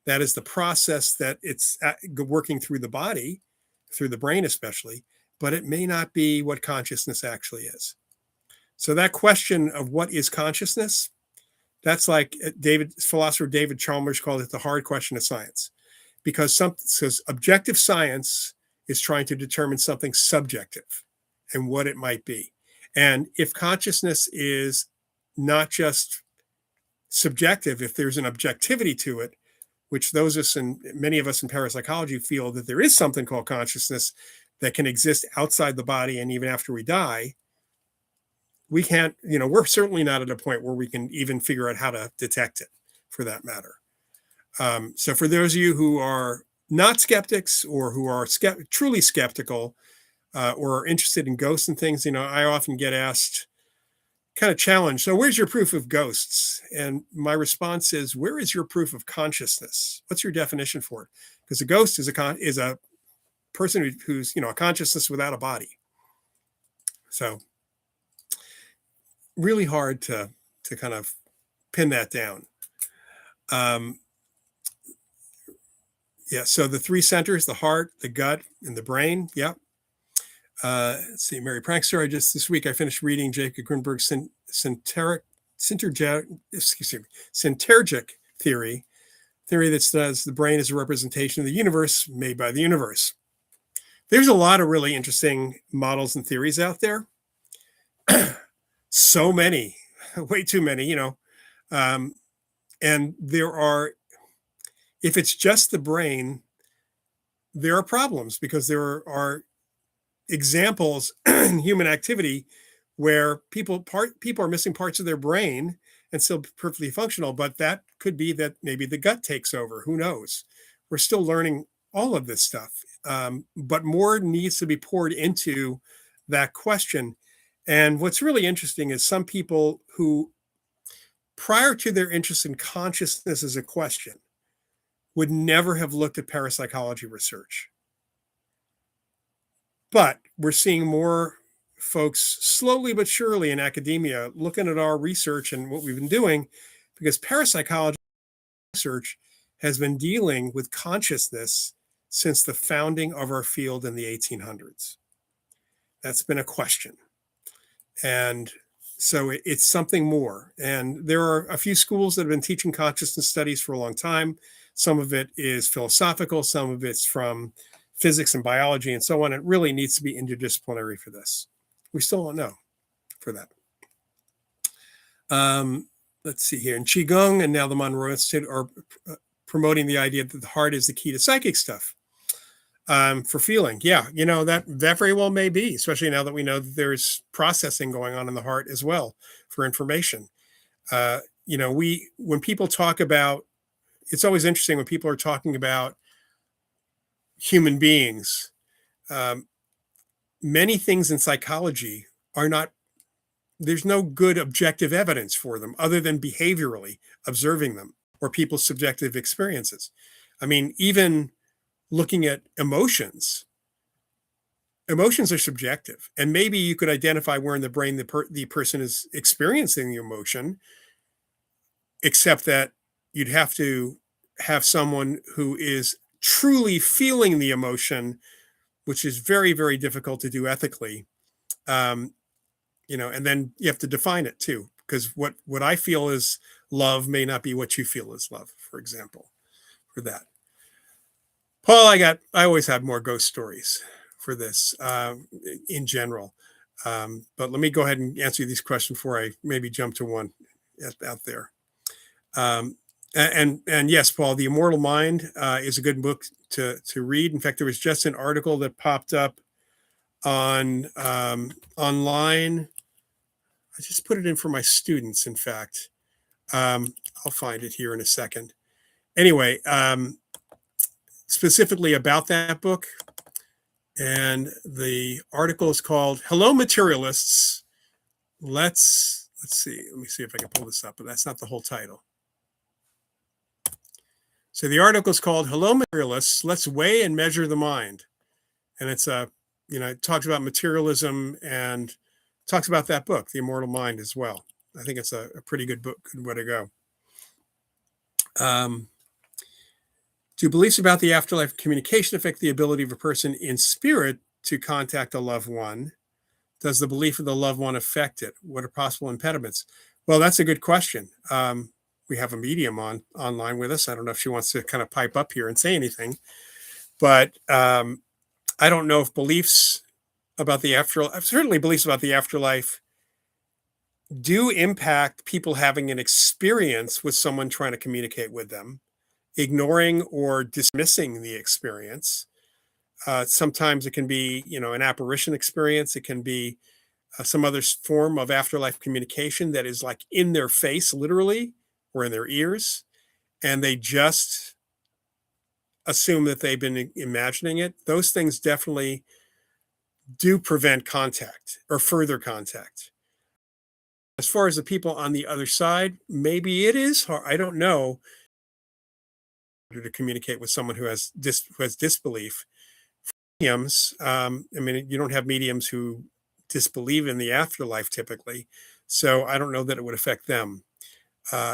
That is the process that it's working through the body, through the brain especially, but it may not be what consciousness actually is. So that question of what is consciousness, that's like philosopher David Chalmers called it the hard question of science, because objective science is trying to determine something subjective and what it might be. And if consciousness is not just subjective, if there's an objectivity to it, which many of us in parapsychology feel that there is something called consciousness that can exist outside the body and even after we die, we can't, we're certainly not at a point where we can even figure out how to detect it, for that matter. So for those of you who are not skeptics or who are truly skeptical or are interested in ghosts and things, I often get asked, kind of challenged, so where's your proof of ghosts? And my response is, where is your proof of consciousness? What's your definition for it? Because a ghost is a person who's a consciousness without a body. So really hard to kind of pin that down. So the three centers, the heart, the gut, and the brain. Yep. Let's see, Mary Prankster. This week I finished reading Jacob Grunberg's syntergic theory that says the brain is a representation of the universe made by the universe. There's a lot of really interesting models and theories out there. So many, way too many, and there are, if it's just the brain, there are problems, because there are examples in human activity where people are missing parts of their brain and still perfectly functional, but that could be that maybe the gut takes over. Who knows? We're still learning all of this stuff, but more needs to be poured into that question. And what's really interesting is some people who, prior to their interest in consciousness as a question, would never have looked at parapsychology research. But we're seeing more folks slowly but surely in academia looking at our research and what we've been doing, because parapsychology research has been dealing with consciousness since the founding of our field in the 1800s. That's been a question. And so it's something more. And there are a few schools that have been teaching consciousness studies for a long time. Some of it is philosophical, some of it's from physics and biology and so on. It really needs to be interdisciplinary for this. We still don't know for that. Let's see here. In Qigong and now the Monroe Institute are promoting the idea that the heart is the key to psychic stuff. For feeling. Yeah, that very well may be, especially now that we know that there's processing going on in the heart as well for information. When people talk about, it's always interesting when people are talking about human beings. Many things in psychology are not, there's no good objective evidence for them other than behaviorally observing them or people's subjective experiences. I mean, even looking at emotions are subjective, and maybe you could identify where in the brain the person is experiencing the emotion, except that you'd have to have someone who is truly feeling the emotion, which is very, very difficult to do ethically. And then you have to define it too, because what I feel is love may not be what you feel is love, for example, for that. Paul, I always have more ghost stories for this in general. But let me go ahead and answer these questions before I maybe jump to one out there. And yes, Paul, The Immortal Mind is a good book to read. In fact, there was just an article that popped up on online. I just put it in for my students, in fact. I'll find it here in a second. Anyway, specifically about that book. And the article is called Hello Materialists. Let's see. Let me see if I can pull this up, but that's not the whole title. So the article is called Hello Materialists, Let's Weigh and Measure the Mind. And it's it talks about materialism and talks about that book, The Immortal Mind, as well. I think it's a pretty good book, good way to go. Do beliefs about the afterlife communication affect the ability of a person in spirit to contact a loved one? Does the belief of the loved one affect it? What are possible impediments? Well, that's a good question. We have a medium online with us. I don't know if she wants to kind of pipe up here and say anything, but I don't know if beliefs about the afterlife, certainly beliefs about the afterlife, do impact people having an experience with someone trying to communicate with them, ignoring or dismissing the experience. Sometimes it can be, an apparition experience. It can be some other form of afterlife communication that is like in their face, literally, or in their ears, and they just assume that they've been imagining it. Those things definitely do prevent contact or further contact. As far as the people on the other side, maybe it is hard. I don't know, to communicate with someone who has disbelief. Mediums, you don't have mediums who disbelieve in the afterlife typically, so I don't know that it would affect them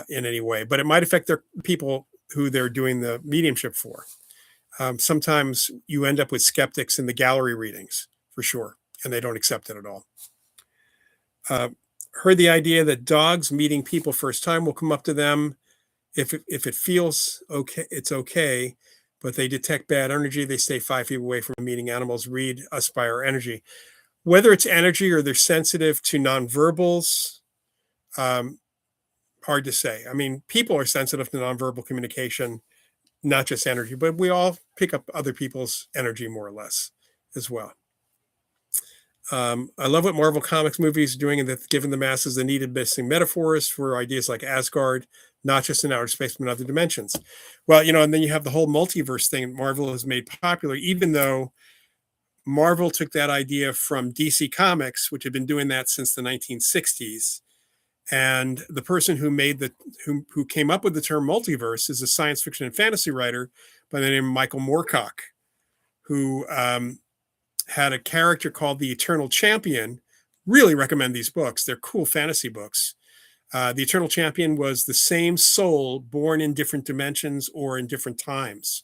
in any way, but it might affect their people who they're doing the mediumship for. Sometimes you end up with skeptics in the gallery readings, for sure, and they don't accept it at all. Heard the idea that dogs meeting people first time will come up to them. If it feels okay, it's okay, but they detect bad energy, they stay 5 feet away from meeting animals. Read us by our energy. Whether it's energy or they're sensitive to nonverbals, hard to say. I mean, people are sensitive to nonverbal communication, not just energy, but we all pick up other people's energy more or less as well. I love what Marvel Comics movies are doing, and that's given the masses the needed missing metaphors for ideas like Asgard, not just in outer space, but in other dimensions. Well, and then you have the whole multiverse thing Marvel has made popular, even though Marvel took that idea from DC Comics, which had been doing that since the 1960s. And the person who who came up with the term multiverse is a science fiction and fantasy writer by the name of Michael Moorcock, who had a character called the Eternal Champion. Really recommend these books. They're cool fantasy books. The Eternal Champion was the same soul born in different dimensions or in different times,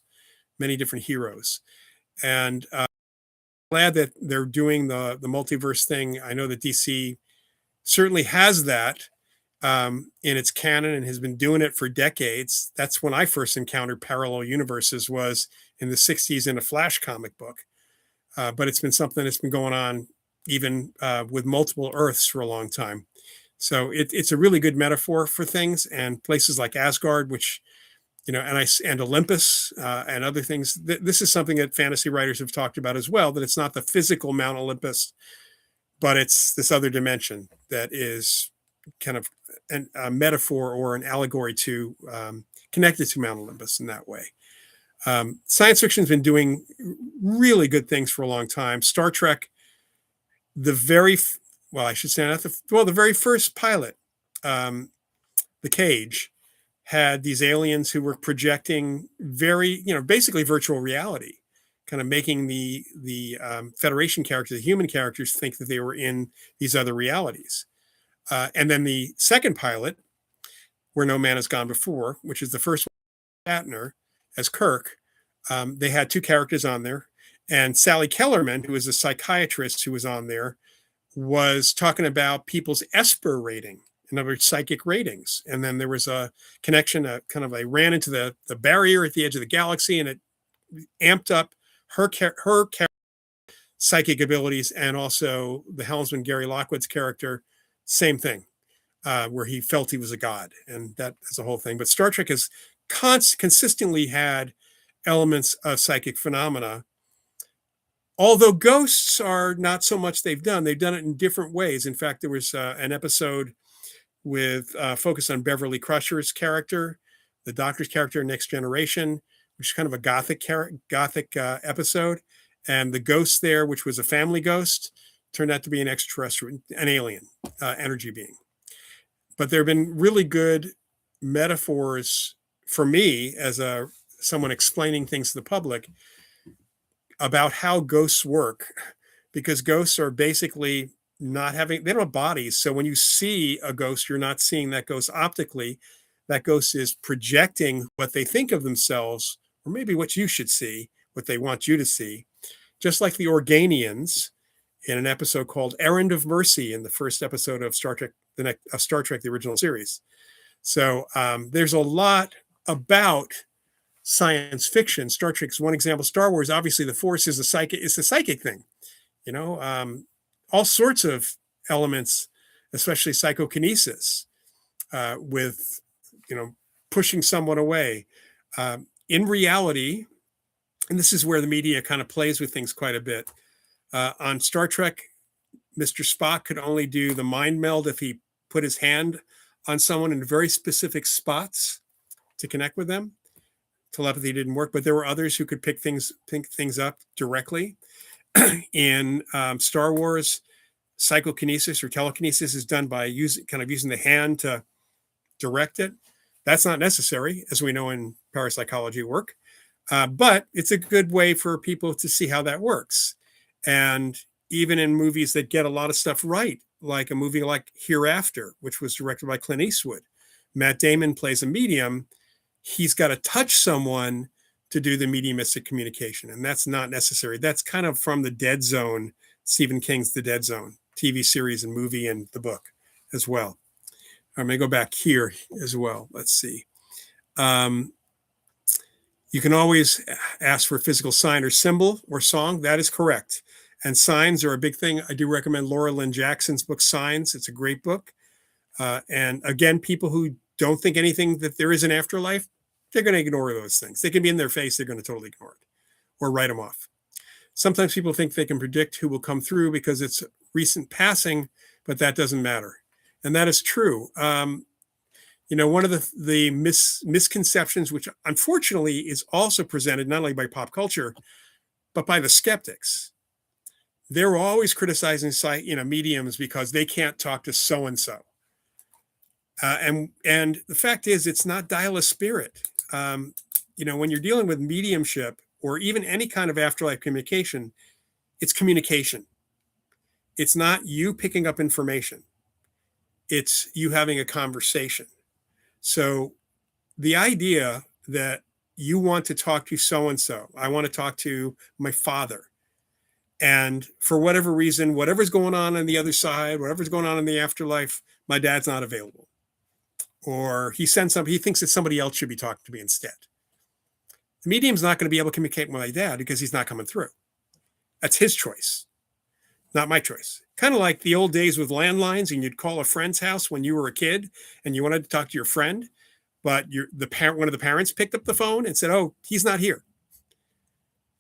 many different heroes. And glad that they're doing the multiverse thing. I know that DC certainly has that in its canon and has been doing it for decades. That's when I first encountered parallel universes, was in the 60s in a Flash comic book. But it's been something that's been going on even with multiple Earths for a long time. So it's a really good metaphor for things, and places like Asgard, which and Olympus and other things. This is something that fantasy writers have talked about as well. That it's not the physical Mount Olympus, but it's this other dimension that is kind of a metaphor or an allegory to connected to Mount Olympus in that way. Science fiction's been doing really good things for a long time. Star Trek, the very first pilot, the Cage, had these aliens who were projecting basically virtual reality, kind of making the Federation characters, the human characters, think that they were in these other realities. And then the second pilot, Where No Man Has Gone Before, which is the first one, Shatner as Kirk, they had two characters on there. And Sally Kellerman, who was a psychiatrist who was on there, was talking about people's Esper rating, in other words, psychic ratings. And then there was a connection, they ran into the barrier at the edge of the galaxy, and it amped up her psychic abilities, and also the helmsman Gary Lockwood's character, same thing, where he felt he was a god, and that's a whole thing. But Star Trek has consistently had elements of psychic phenomena, although ghosts are not so much. They've done it in different ways. In fact, there was an episode with focus on Beverly Crusher's character, the Doctor's character in Next Generation, which is kind of a gothic episode. And the ghost there, which was a family ghost, turned out to be an extraterrestrial, an alien energy being. But there have been really good metaphors for me as someone explaining things to the public about how ghosts work, because ghosts are basically they don't have bodies. So when you see a ghost, you're not seeing that ghost optically. That ghost is projecting what they think of themselves, or maybe what you should see, what they want you to see. Just like the Organians in an episode called Errand of Mercy in the first episode of Star Trek, the original series. So there's a lot about science fiction. Star Trek's one example. Star Wars, obviously, the Force is a psychic thing. All sorts of elements, especially psychokinesis, with pushing someone away. In reality, and this is where the media kind of plays with things quite a bit. On Star Trek, Mr. Spock could only do the mind meld if he put his hand on someone in very specific spots to connect with them. Telepathy didn't work, but there were others who could pick things up directly. In Star Wars, psychokinesis or telekinesis is done by using the hand to direct it. That's not necessary, as we know in parapsychology work. But it's a good way for people to see how that works. And even in movies that get a lot of stuff right, like a movie like Hereafter, which was directed by Clint Eastwood, Matt Damon plays a medium. He's got to touch someone to do the mediumistic communication. And that's not necessary. That's kind of from the Dead Zone, Stephen King's The Dead Zone TV series and movie and the book as well. I'm going to go back here as well. Let's see. You can always ask for a physical sign or symbol or song. That is correct. And signs are a big thing. I do recommend Laura Lynn Jackson's book, Signs. It's a great book. And again, people who don't think anything that there is an afterlife, they're going to ignore those things. They can be in their face. They're going to totally ignore it or write them off. Sometimes people think they can predict who will come through because it's recent passing, but that doesn't matter. And that is true. One of the misconceptions, which unfortunately is also presented not only by pop culture, but by the skeptics. They're always criticizing mediums because they can't talk to so-and-so. And the fact is, it's not dial a spirit. When you're dealing with mediumship or even any kind of afterlife communication, it's communication. It's not you picking up information. It's you having a conversation. So the idea that you want to talk to so-and-so, I want to talk to my father. And for whatever reason, whatever's going on the other side, whatever's going on in the afterlife, my dad's not available. Or he thinks that somebody else should be talking to me instead. The medium's not going to be able to communicate with my dad because he's not coming through. That's his choice, not my choice. Kind of like the old days with landlines, and you'd call a friend's house when you were a kid and you wanted to talk to your friend, but one of the parents picked up the phone and said, "Oh, he's not here."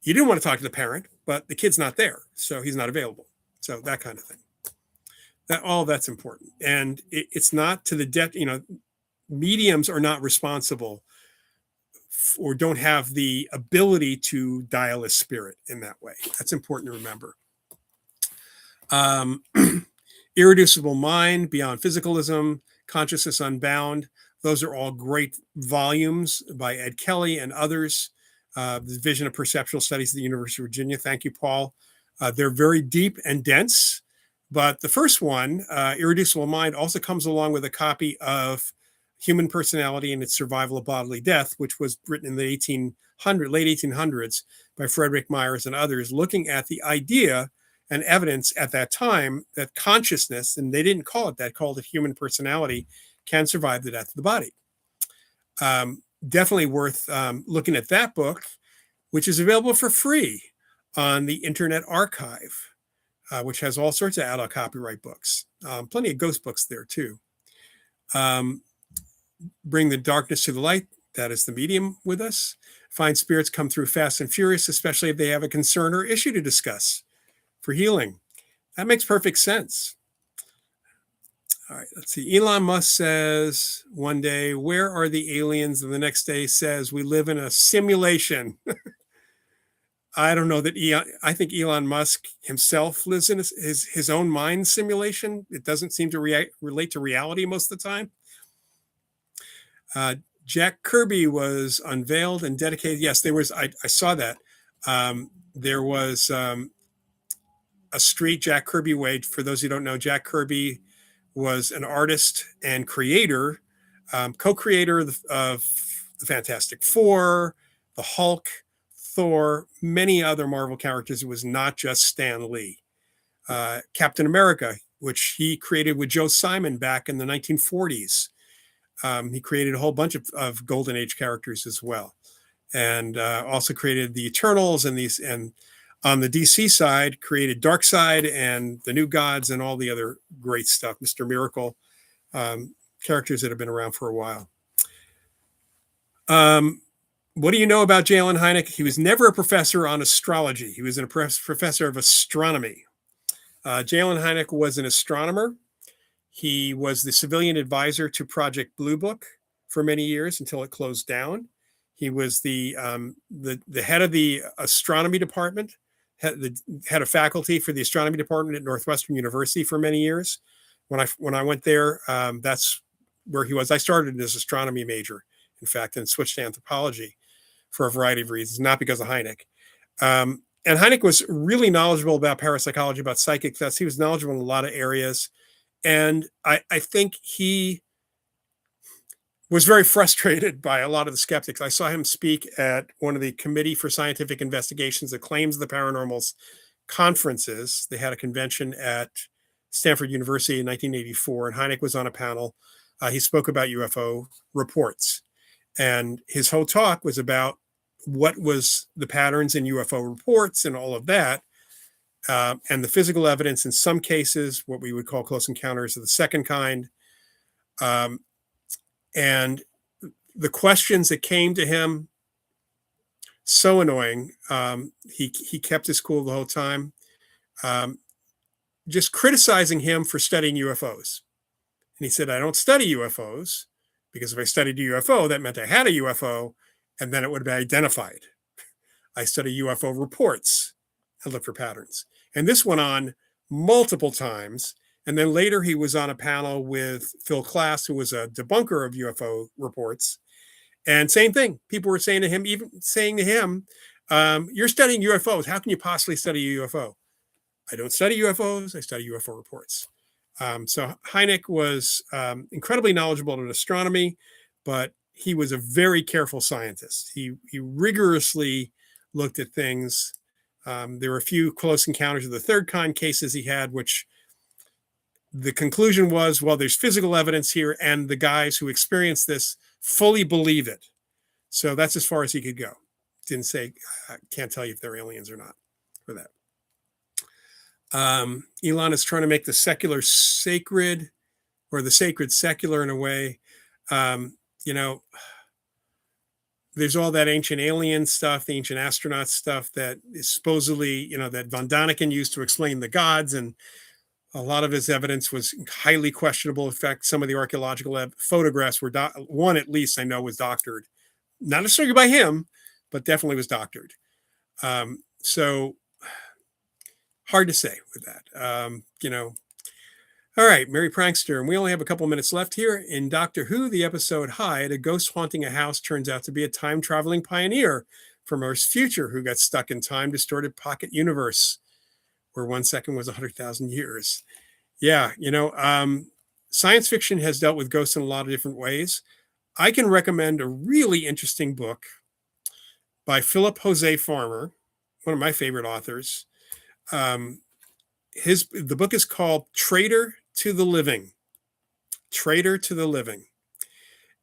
You didn't want to talk to the parent, but the kid's not there, so he's not available. So that kind of thing. That's important, and it's not to the debt. Mediums are not responsible or don't have the ability to dial a spirit in that way. That's important to remember. Irreducible Mind, Beyond Physicalism, Consciousness Unbound. Those are all great volumes by Ed Kelly and others. The Division of Perceptual Studies at the University of Virginia. Thank you, Paul. They're very deep and dense. But the first one, Irreducible Mind, also comes along with a copy of Human Personality and Its Survival of Bodily Death, which was written in the late 1800s by Frederick Myers and others, looking at the idea and evidence at that time that consciousness, and they didn't call it that, called it human personality, can survive the death of the body. Definitely worth looking at that book, which is available for free on the Internet Archive, which has all sorts of adult copyright books. Plenty of ghost books there too. Bring the Darkness to the Light. That is the medium with us. Find Spirits Come Through Fast and Furious, especially if they have a concern or issue to discuss for healing. That makes perfect sense. All right, let's see. Elon Musk says one day, "Where are the aliens?" And the next day says, "We live in a simulation." I don't know that I think Elon Musk himself lives in his own mind simulation. It doesn't seem to relate to reality most of the time. Jack Kirby was unveiled and dedicated. Yes, there was. I saw that. There was a street, Jack Kirby Way. For those who don't know, Jack Kirby was an artist and creator, co-creator of the Fantastic Four, the Hulk, Thor, many other Marvel characters. It was not just Stan Lee. Captain America, which he created with Joe Simon back in the 1940s. He created a whole bunch of Golden Age characters as well, and also created the Eternals and on the DC side, created Darkseid and the New Gods and all the other great stuff. Mr. Miracle, characters that have been around for a while. What do you know about J. Allen Hynek? He was never a professor on astrology. He was a professor of astronomy. J. Allen Hynek was an astronomer. He was the civilian advisor to Project Blue Book for many years until it closed down. He was the head of the astronomy department, head of faculty for the astronomy department at Northwestern University for many years. When I went there, that's where he was. I started as an astronomy major, in fact, and switched to anthropology for a variety of reasons, not because of Hynek. And Hynek was really knowledgeable about parapsychology, about psychic thefts. He was knowledgeable in a lot of areas. And I think he was very frustrated by a lot of the skeptics. I saw him speak at one of the Committee for Scientific Investigations that claims the Paranormal's conferences. They had a convention at Stanford University in 1984, and Hynek was on a panel. He spoke about UFO reports. And his whole talk was about what was the patterns in UFO reports and all of that. And the physical evidence in some cases, what we would call close encounters of the second kind. And the questions that came to him, so annoying. He kept his cool the whole time, just criticizing him for studying UFOs. And he said, "I don't study UFOs because if I studied a UFO, that meant I had a UFO and then it would be identified. I study UFO reports and look for patterns." And this went on multiple times. And then later he was on a panel with Phil Klass, who was a debunker of UFO reports. And same thing. People were saying to him, "You're studying UFOs. How can you possibly study a UFO?" "I don't study UFOs. I study UFO reports." So Hynek was incredibly knowledgeable in astronomy, but he was a very careful scientist. He rigorously looked at things. There were a few close encounters of the third kind cases he had, which the conclusion was, well, there's physical evidence here, and the guys who experienced this fully believe it. So that's as far as he could go. didn't say, I can't tell you if they're aliens or not for that. Elon is trying to make the secular sacred, or the sacred secular in a way. You know, there's all that ancient alien stuff, the ancient astronaut stuff that is supposedly, that Von Daniken used to explain the gods. And a lot of his evidence was highly questionable. In fact, some of the archaeological photographs were, one at least I know was doctored. Not necessarily by him, but definitely was doctored. So hard to say with that. All right, Mary Prankster, and we only have a couple minutes left here. In Doctor Who, the episode Hyde, a ghost haunting a house turns out to be a time-traveling pioneer from Earth's future who got stuck in time-distorted pocket universe where 1 second was 100,000 years. Yeah, science fiction has dealt with ghosts in a lot of different ways. I can recommend a really interesting book by Philip Jose Farmer, one of my favorite authors. The book is called Traitor to the Living. Traitor to the Living.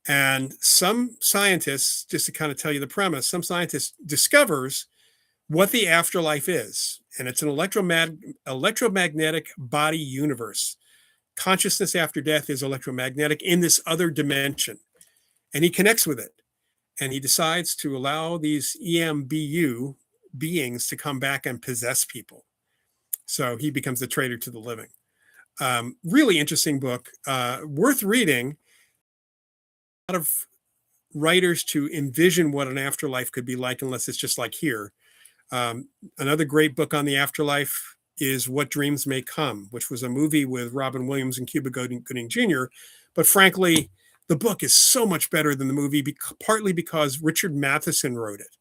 And some scientists, just to kind of tell you the premise, some scientists discovers what the afterlife is. And it's an electromagnetic body universe. Consciousness after death is electromagnetic in this other dimension. And he connects with it. And he decides to allow these EMBU beings to come back and possess people. So he becomes the traitor to the living. Really interesting book, worth reading. A lot of writers to envision what an afterlife could be like, unless it's just like here. Another great book on the afterlife is What Dreams May Come, which was a movie with Robin Williams and Cuba Gooding Jr. But frankly, the book is so much better than the movie, partly because Richard Matheson wrote it,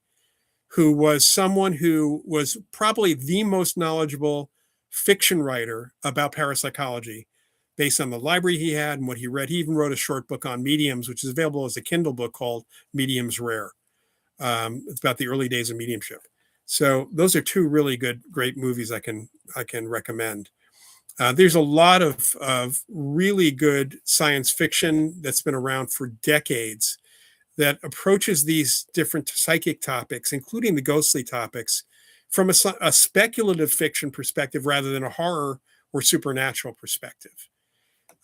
who was someone who was probably the most knowledgeable fiction writer about parapsychology based on the library he had and what he read. He even wrote a short book on mediums, which is available as a Kindle book called Mediums Rare. It's about the early days of mediumship. So those are two really great movies I can recommend. There's a lot of really good science fiction that's been around for decades that approaches these different psychic topics, including the ghostly topics, from a speculative fiction perspective rather than a horror or supernatural perspective.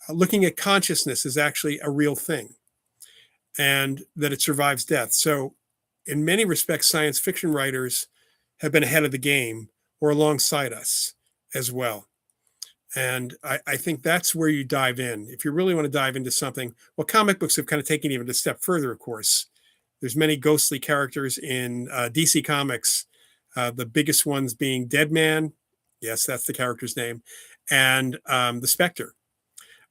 Looking at consciousness is actually a real thing, and that it survives death. So in many respects, science fiction writers have been ahead of the game or alongside us as well. And I think that's where you dive in. If you really want to dive into something, well, comic books have kind of taken even a step further, of course. There's many ghostly characters in DC Comics, the biggest ones being Deadman. Yes, that's the character's name. And the Spectre.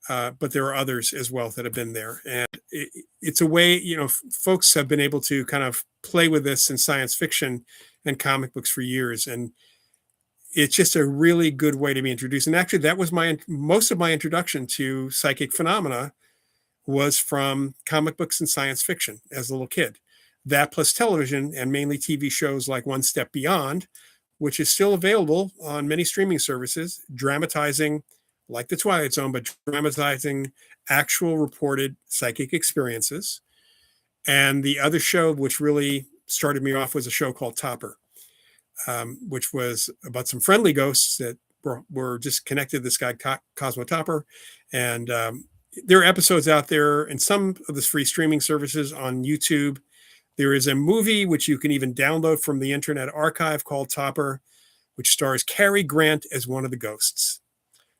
But there are others as well that have been there. And it's a way, folks have been able to kind of play with this in science fiction and comic books for years. And it's just a really good way to be introduced. And actually, that was most of my introduction to psychic phenomena was from comic books and science fiction as a little kid. That plus television, and mainly TV shows like One Step Beyond, which is still available on many streaming services, dramatizing, like The Twilight Zone, but dramatizing actual reported psychic experiences. And the other show, which really started me off, was a show called Topper, which was about some friendly ghosts that were just connected to this guy, Cosmo Topper. And there are episodes out there in some of the free streaming services on YouTube. There is a movie which you can even download from the Internet Archive called Topper, which stars Cary Grant as one of the ghosts.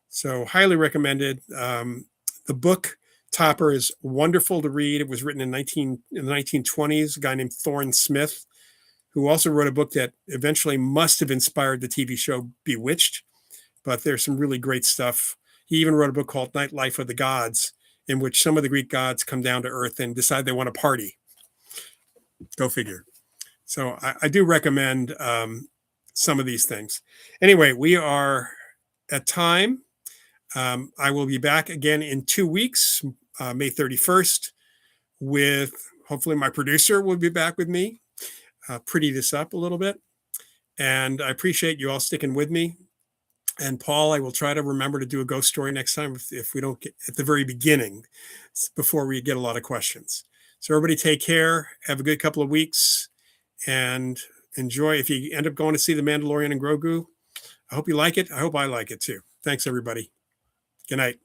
So highly recommended. The book Topper is wonderful to read. It was written in the 1920s, a guy named Thorne Smith, who also wrote a book that eventually must have inspired the TV show Bewitched. But there's some really great stuff. He even wrote a book called Night Life of the Gods, in which some of the Greek gods come down to Earth and decide they want to party. Go figure. So I do recommend some of these things. Anyway, we are at time. I will be back again in 2 weeks, May 31st, with hopefully my producer will be back with me, pretty this up a little bit. And I appreciate you all sticking with me. And Paul, I will try to remember to do a ghost story next time if we don't get at the very beginning, before we get a lot of questions. So everybody take care. Have a good couple of weeks. and enjoy. If you end up going to see The Mandalorian and Grogu, I hope you like it. I hope I like it too. Thanks, everybody. Good night.